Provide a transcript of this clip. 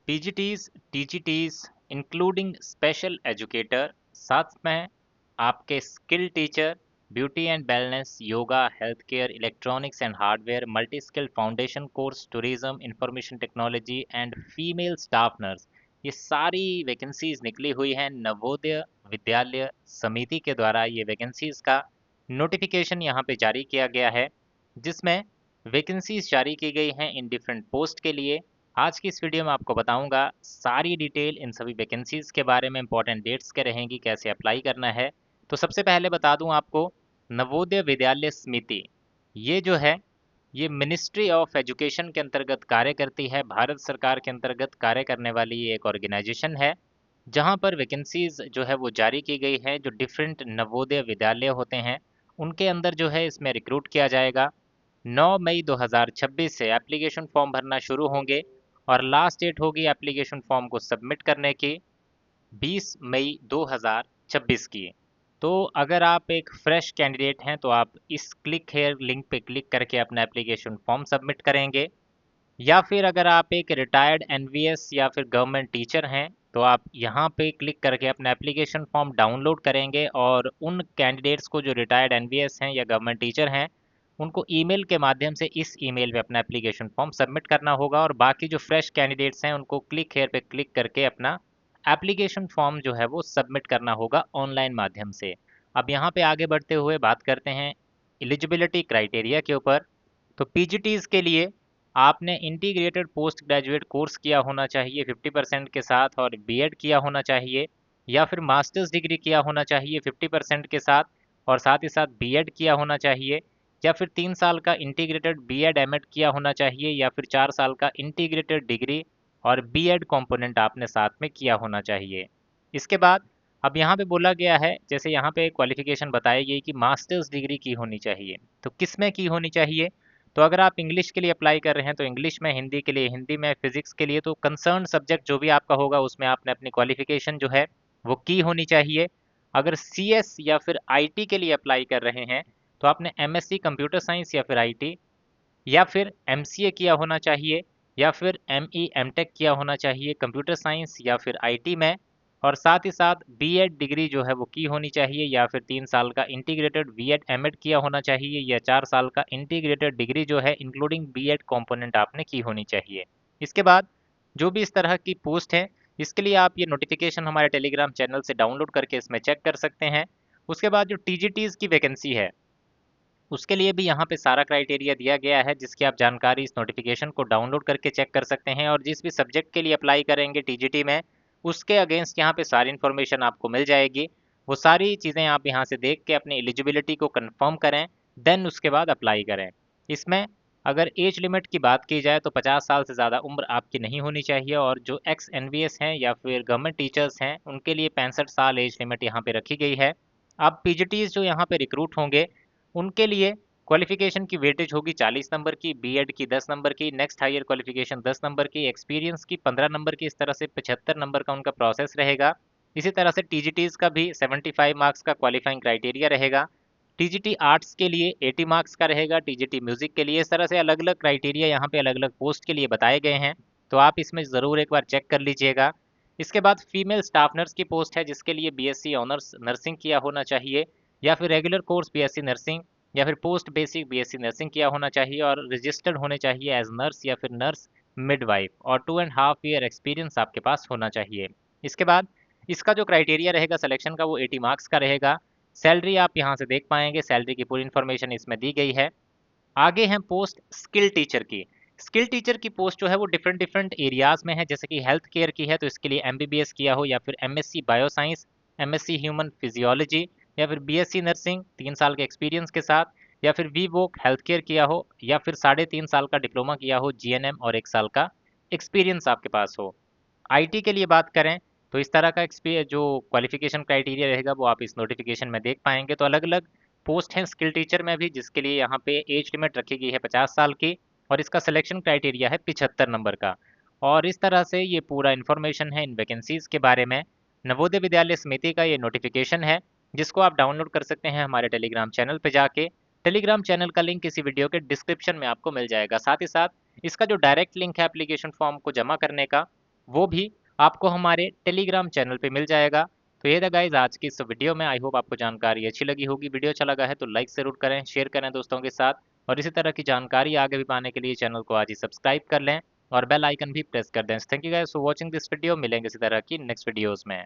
PGTs, TGTs including special educator, साथ में आपके skill teacher, beauty and wellness, yoga, health care, electronics and hardware, multi skill foundation course, tourism, information technology and female staff nurse, ये सारी vacancies निकली हुई हैं नवोदय विद्यालय समिति के द्वारा। ये वैकेंसीज का नोटिफिकेशन यहाँ पे जारी किया गया है, जिसमें वैकेंसीज जारी की गई हैं इन डिफरेंट पोस्ट के लिए। आज की इस वीडियो में आपको बताऊंगा सारी डिटेल इन सभी वैकेंसीज के बारे में, इंपॉर्टेंट डेट्स क्या रहेंगी, कैसे अप्लाई करना है। तो सबसे पहले बता दूं आपको, नवोदय विद्यालय समिति ये जो है, ये मिनिस्ट्री ऑफ एजुकेशन के अंतर्गत कार्य करती है। भारत सरकार के अंतर्गत कार्य करने वाली ये एक ऑर्गेनाइजेशन है, जहां पर वैकेंसीज जो है वो जारी की गई है। जो डिफरेंट नवोदय विद्यालय होते हैं उनके अंदर जो है इसमें रिक्रूट किया जाएगा। 9 मई 2026 से एप्लीकेशन फॉर्म भरना शुरू होंगे और लास्ट डेट होगी एप्लीकेशन फॉर्म को सबमिट करने की 20 मई 2026 की। तो अगर आप एक फ्रेश कैंडिडेट हैं तो आप इस क्लिक हेयर लिंक पे क्लिक करके अपना एप्लीकेशन फॉर्म सबमिट करेंगे, या फिर अगर आप एक रिटायर्ड एनवीएस या फिर गवर्नमेंट टीचर हैं तो आप यहाँ पे क्लिक करके अपना एप्लीकेशन फॉर्म डाउनलोड करेंगे, और उन कैंडिडेट्स को जो रिटायर्ड एनवीएस हैं या गवर्नमेंट टीचर हैं उनको ईमेल के माध्यम से इस ईमेल पे अपना एप्लीकेशन फॉर्म सबमिट करना होगा। और बाकी जो फ्रेश कैंडिडेट्स हैं उनको क्लिक हेयर पे क्लिक करके अपना एप्लीकेशन फॉर्म जो है वो सबमिट करना होगा ऑनलाइन माध्यम से। अब यहाँ पे आगे बढ़ते हुए बात करते हैं एलिजिबिलिटी क्राइटेरिया के ऊपर। तो पीजीटीज के लिए आपने इंटीग्रेटेड पोस्ट ग्रेजुएट कोर्स किया होना चाहिए 50% के साथ, और बीएड किया होना चाहिए, या फिर मास्टर्स डिग्री किया होना चाहिए 50% के साथ, और साथ ही साथ बीएड किया होना चाहिए, या फिर 3 साल का इंटीग्रेटेड बीएड एमएड किया होना चाहिए, या फिर 4 साल का इंटीग्रेटेड डिग्री और बीएड कंपोनेंट आपने साथ में किया होना चाहिए। इसके बाद अब यहाँ पे बोला गया है, जैसे यहाँ पे क्वालिफिकेशन बताई गई कि मास्टर्स डिग्री की होनी चाहिए। तो किस में की होनी चाहिए? तो अगर आप इंग्लिश के लिए अप्लाई कर रहे हैं तो इंग्लिश में, हिंदी के लिए हिंदी में, फिजिक्स के लिए तो कंसर्न सब्जेक्ट जो भी आपका होगा उसमें आपने अपनी क्वालिफिकेशन जो है वो की होनी चाहिए। अगर सीएस या फिर आईटी के लिए अप्लाई कर रहे हैं तो आपने एमएससी कंप्यूटर साइंस या फिर आईटी, या फिर एमसीए किया होना चाहिए, या फिर एमई एमटेक किया होना चाहिए कंप्यूटर साइंस या फिर आईटी में, और साथ ही साथ बीएड डिग्री जो है वो की होनी चाहिए, या फिर 3 साल का इंटीग्रेटेड बीएड एमएड किया होना चाहिए, या 4 साल का इंटीग्रेटेड डिग्री जो है इंक्लूडिंग बीएड कंपोनेंट आपने की होनी चाहिए। इसके बाद जो भी इस तरह की पोस्ट है, इसके लिए आप ये नोटिफिकेशन हमारे टेलीग्राम चैनल से डाउनलोड करके इसमें चेक कर सकते हैं। उसके बाद जो टीजीटीज की वैकेंसी है उसके लिए भी यहाँ पे सारा क्राइटेरिया दिया गया है, जिसकी आप जानकारी इस नोटिफिकेशन को डाउनलोड करके चेक कर सकते हैं। और जिस भी सब्जेक्ट के लिए अप्लाई करेंगे टीजीटी में, उसके अगेंस्ट यहाँ पे सारी इन्फॉर्मेशन आपको मिल जाएगी। वो सारी चीज़ें आप यहाँ से देख के अपनी एलिजिबिलिटी को कंफर्म करें, देन उसके बाद अप्लाई करें। इसमें अगर एज लिमिट की बात की जाए तो 50 साल से ज़्यादा उम्र आपकी नहीं होनी चाहिए, और जो एक्स एनवीएस हैं या फिर गवर्नमेंट टीचर्स हैं उनके लिए 65 साल एज लिमिट यहाँ पे रखी गई है। अब पीजीटीज जो यहाँ पे रिक्रूट होंगे उनके लिए क्वालिफिकेशन की वेटेज होगी 40 नंबर की, बीएड की 10 नंबर की, नेक्स्ट हायर क्वालिफिकेशन 10 नंबर की, एक्सपीरियंस की 15 नंबर की, इस तरह से 75 नंबर का उनका प्रोसेस रहेगा। इसी तरह से टीजीटीज का भी 75 मार्क्स का क्वालिफाइंग क्राइटेरिया रहेगा। टीजीटी आर्ट्स के लिए 80 मार्क्स का रहेगा, टीजीटी म्यूजिक के लिए, इस तरह से अलग अलग क्राइटेरिया यहाँ पे अलग अलग पोस्ट के लिए बताए गए हैं। तो आप इसमें ज़रूर एक बार चेक कर लीजिएगा। इसके बाद फीमेल स्टाफ नर्स की पोस्ट है, जिसके लिए बीएससी ऑनर्स नर्सिंग किया होना चाहिए, या फिर रेगुलर कोर्स बीएससी नर्सिंग, या फिर पोस्ट बेसिक बीएससी नर्सिंग किया होना चाहिए, और रजिस्टर्ड होने चाहिए एज नर्स या फिर नर्स मिडवाइफ, और 2.5 ईयर एक्सपीरियंस आपके पास होना चाहिए। इसके बाद इसका जो क्राइटेरिया रहेगा सिलेक्शन का वो 80 मार्क्स का रहेगा। सैलरी आप यहाँ से देख पाएंगे, सैलरी की पूरी इन्फॉर्मेशन इसमें दी गई है। आगे हैं पोस्ट स्किल टीचर की। स्किल टीचर की पोस्ट जो है वो डिफरेंट डिफरेंट एरियाज में है, जैसे कि हेल्थ केयर की है तो इसके लिए एमबीबीएस किया हो, या फिर MSc bioscience, MSc human physiology, या फिर बीएससी नर्सिंग 3 साल के एक्सपीरियंस के साथ, या फिर वी वोक हेल्थ केयर किया हो, या फिर 3.5 साल का डिप्लोमा किया हो जीएनएम और 1 साल का एक्सपीरियंस आपके पास हो। आईटी के लिए बात करें तो इस तरह का एक्सपीरियंस जो क्वालिफिकेशन क्राइटेरिया रहेगा वो आप इस नोटिफिकेशन में देख पाएंगे। तो अलग अलग पोस्ट हैं स्किल टीचर में भी, जिसके लिए यहाँ पे एज लिमिट रखी गई है 50 साल की, और इसका सिलेक्शन क्राइटेरिया है 75 नंबर का। और इस तरह से ये पूरा इन्फॉर्मेशन है इन वैकेंसीज के बारे में। नवोदय विद्यालय समिति का ये नोटिफिकेशन है, जिसको आप डाउनलोड कर सकते हैं हमारे टेलीग्राम चैनल पे जाके। टेलीग्राम चैनल का लिंक इसी वीडियो के डिस्क्रिप्शन में आपको मिल जाएगा। साथ ही साथ इसका जो डायरेक्ट लिंक है एप्लीकेशन फॉर्म को जमा करने का, वो भी आपको हमारे टेलीग्राम चैनल पे मिल जाएगा। तो ये था गाइज आज की इस वीडियो में। आई होप आपको जानकारी अच्छी लगी होगी। वीडियो अच्छा लगा है तो लाइक जरूर करें, शेयर करें दोस्तों के साथ, और इसी तरह की जानकारी आगे भी पाने के लिए चैनल को आज ही सब्सक्राइब कर लें और बेल आइकन भी प्रेस कर दें। Thank you guys for watching this video. मिलेंगे इसी तरह की नेक्स्ट वीडियोस में।